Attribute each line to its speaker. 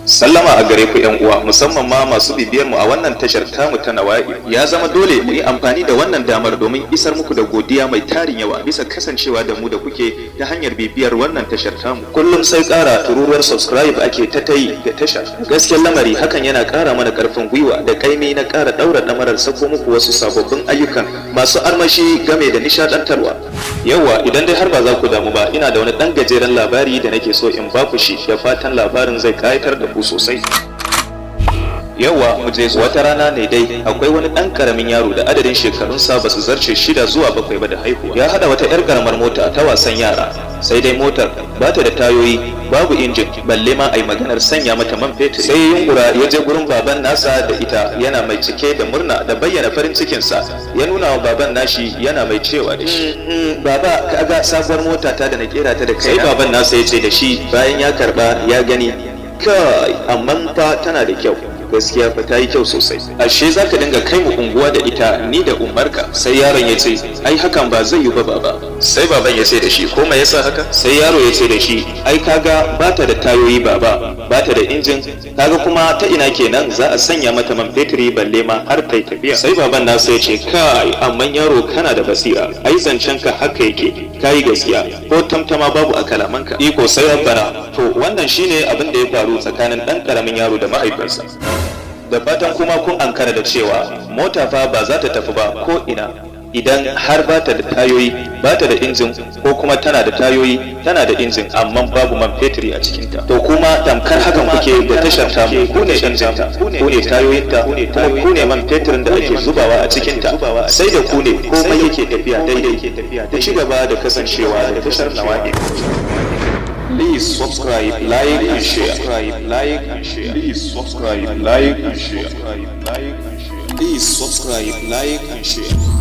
Speaker 1: Sallama a gare ku uwa, musamman ma masu bibiyar mu a wannan tashar tamu ta Nawa'i. Ya zama dole mu yi amfani da wannan damar domin isar muku da godiya mai tarin yawa bisa kasancewa da mu da kuke ta hanyar bibiyar wannan tashar tamu. Kullum sai ƙara tururuwar subscribe ake ta tayi ga tashar. Gaskiyar lamari hakan yana ƙara mana ƙarfin gwiwa da kaimi na ƙara ɗaura ɗamarar sako muku wasu sababbin ayyukan masu armashi game da nishaɗantarwa. Yawa idan dai har ba za ku damu ba, ina da wani ɗan gajeren labari da nake so in baku shi, da fatan labarin zai ƙayatar da ku sosai. Yawa mu je wata rana ne dai akwai wani ɗan ƙaramin yaro da adadin shekarunsa ba su zarce 6 zuwa 7 ba da haihuwa. Ya haɗa wata 'yar ƙaramar mota ta wasan yara, sai dai motar ba ta da tayoyi, babu injin, balle ma a yi maganar sanya mata man fetur. Sai yunkura ya je gurin baban nasa da ita, yana mai cike da murna da bayyana farin cikinsa. Ya nuna wa baban nashi yana mai cewa da shi, baba kaga sabuwar mota ta da na kera ta da kai. Sai baban nasa ya ce da shi bayan ya karba ya gani, kai amma fa tana da kyau, gaskiya fa ta yi kyau sosai. Ashe za ka dinga kai mu unguwa da ita ni da umarka? Sai yaron ya ce ai hakan ba zai yi ba baba. Sai baban ya ce da shi ko me yasa haka? Sai yaro ya ce da shi ai kaga ba ta da tayoyi baba, ba ta da injin, kaga kuma ta ina kenan za a sanya mata man fetri balle ma har ta yi tafiya. Sai baban nasa ya ce kai amma yaro kana da basira, ai zancen ka haka yake, kayi gaskiya ko tamtama babu a kalamanka. Iko sai rabbana. To wannan shine abin da ya faru tsakanin ɗan ƙaramin yaro da mahaifinsa. Da fatan kuma kun ankara da cewa mota fa ba za ta tafi ba ko ina idan har ba ta da tayoyi, ba ta da injin, ko kuma tana da tayoyi tana da injin amma babu man fetri a cikinta. To kuma tamkar hakan kuke da tashar ta, ku ne injinta, ku ne tayoyinta, kuma ku ne man fetrin da ake zubawa a cikinta. Sai da ku ne komai yake tafiya daidai. Ku ci gaba da kasancewa da tashar Nawa'i. Please subscribe, like and share. Please subscribe, like and share. Please subscribe, like and share.